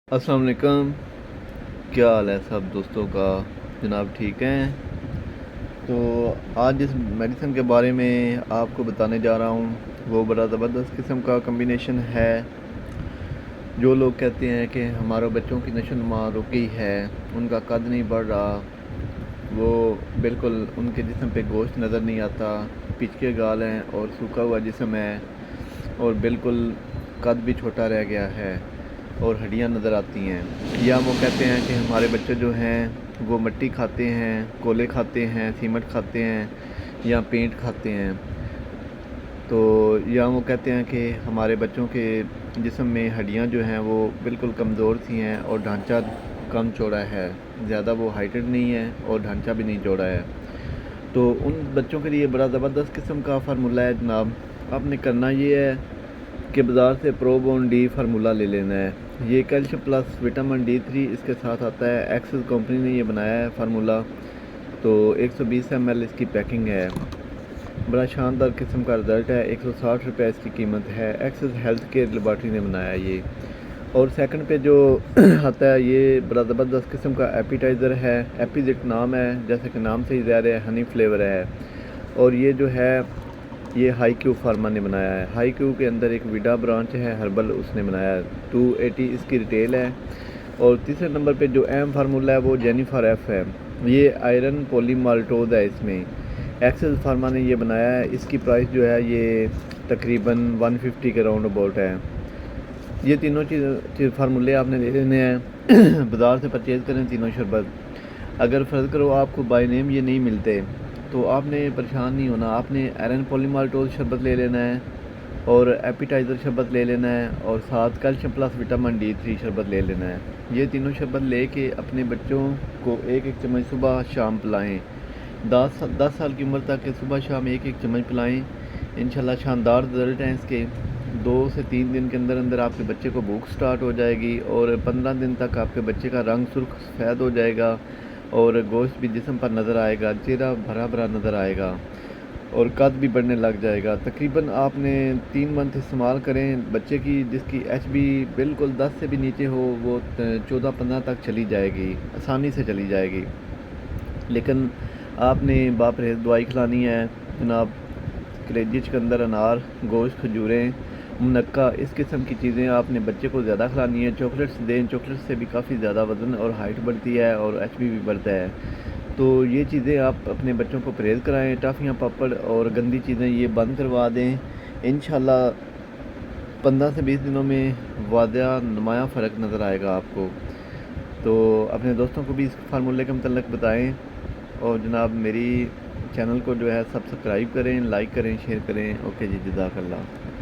अस्सलाम वालेकुम। क्या हाल है सब दोस्तों का? जनाब ठीक हैं? तो आज जिस मेडिसिन के बारे में आपको बताने जा रहा हूँ वो बड़ा ज़बरदस्त किस्म का कम्बिनेशन है। जो लोग कहते हैं कि हमारे बच्चों की नशोनुमा रुक गई है, उनका कद नहीं बढ़ रहा, वो बिल्कुल उनके जिस्म पे गोश्त नज़र नहीं आता, पिचके गाल हैं और सूखा हुआ जिस्म है और बिल्कुल कद भी छोटा रह गया है और हड्डियाँ नज़र आती हैं, या वो कहते हैं कि हमारे बच्चे जो हैं वो मिट्टी खाते हैं, कोले खाते हैं, सीमेंट खाते हैं या पेंट खाते हैं। तो या वो कहते हैं कि हमारे बच्चों के जिस्म में हड्डियाँ जो हैं वो बिल्कुल कमज़ोर सी हैं और ढांचा कम चौड़ा है, ज़्यादा वो हाइटेड नहीं है और ढांचा भी नहीं चौड़ा है। तो उन बच्चों के लिए बड़ा ज़बरदस्त किस्म का फार्मूला है जनाब। आपने करना ये है कि बाज़ार से प्रोबोन डी फार्मूला ले लेना है। ये कैल्शियम प्लस विटामिन D3 इसके साथ आता है। एक्सेस कंपनी ने ये बनाया है फार्मूला। तो 120 ml इसकी पैकिंग है। बड़ा शानदार किस्म का रिज़ल्ट है। 160 रुपये इसकी कीमत है। एक्सेस हेल्थ केयर लेबॉर्ट्री ने बनाया ये। और सेकंड पे जो आता है ये बड़ा ज़बरदस्त किस्म का एपिटाइज़र है। एपिजिट नाम है, जैसे कि नाम से ही ज़ाहिर है, हनी फ्लेवर है। और ये जो है ये हाई क्यू फार्मा ने बनाया है। हाई क्यू के अंदर एक विडा ब्रांच है हर्बल, उसने बनाया है। 280 इसकी रिटेल है। और तीसरे नंबर पे जो अहम फार्मूला है वो जेनिफर एफ है। ये आयरन पॉलीमाल्टोज है इसमें। एक्सेस फार्मा ने ये बनाया है। इसकी प्राइस जो है ये तकरीबन 150 के राउंड अबाउट है। ये तीनों चीज़ फार्मूले आपने ले लेने हैं। बाज़ार से परचेज़ करें तीनों शरबत। अगर फ़र्ज़ करो आपको बाय नेम ये नहीं मिलते तो आपने परेशान नहीं होना। आपने आयरन पॉलीमाल्टोज शरबत ले लेना है और एपिटाइज़र शरबत ले लेना है और साथ कैल्शियम प्लस विटामिन D3 शरबत ले लेना है। ये तीनों शरबत लेके अपने बच्चों को एक एक चम्मच सुबह शाम पिलाएं। 10 साल की उम्र तक के सुबह शाम एक एक चम्मच पिलाएं। इंशाल्लाह शानदार रिज़ल्ट हैं इसके। 2 से 3 दिन के अंदर अंदर आपके बच्चे को भूख स्टार्ट हो जाएगी और 15 दिन तक आपके बच्चे का रंग सुर्ख सफ़ेद हो जाएगा और गोश्त भी जिस्म पर नज़र आएगा, चेहरा भरा भरा नज़र आएगा और कद भी बढ़ने लग जाएगा। तकरीबन आपने 3 मंथ इस्तेमाल करें। बच्चे की जिसकी HB बिल्कुल 10 से भी नीचे हो वो 14-15 तक चली जाएगी, आसानी से चली जाएगी। लेकिन आपने बापरहेज़ दवाई खिलानी है जनाब। कलेजी, चुकंदर, अनार, गोश्त, खजूरें, मुनक्का, इस किस्म की चीज़ें आपने बच्चे को ज़्यादा खिलानी है। चॉकलेट्स दें, चॉकलेट से भी काफ़ी ज़्यादा वज़न और हाइट बढ़ती है और HB भी बढ़ता है। तो ये चीज़ें आप अपने बच्चों को परहेज़ कराएं। टाफ़ियाँ, पापड़ और गंदी चीज़ें ये बंद करवा दें। इंशाल्लाह 15 से 20 दिनों में वादिया नुमाया फ़र्क नज़र आएगा आपको। तो अपने दोस्तों को भी इस फार्मूले के मतलब बताएं और जनाब मेरी चैनल को जो है सब्सक्राइब करें, लाइक करें, शेयर करें। ओके जी, जज़ाकल्लाह।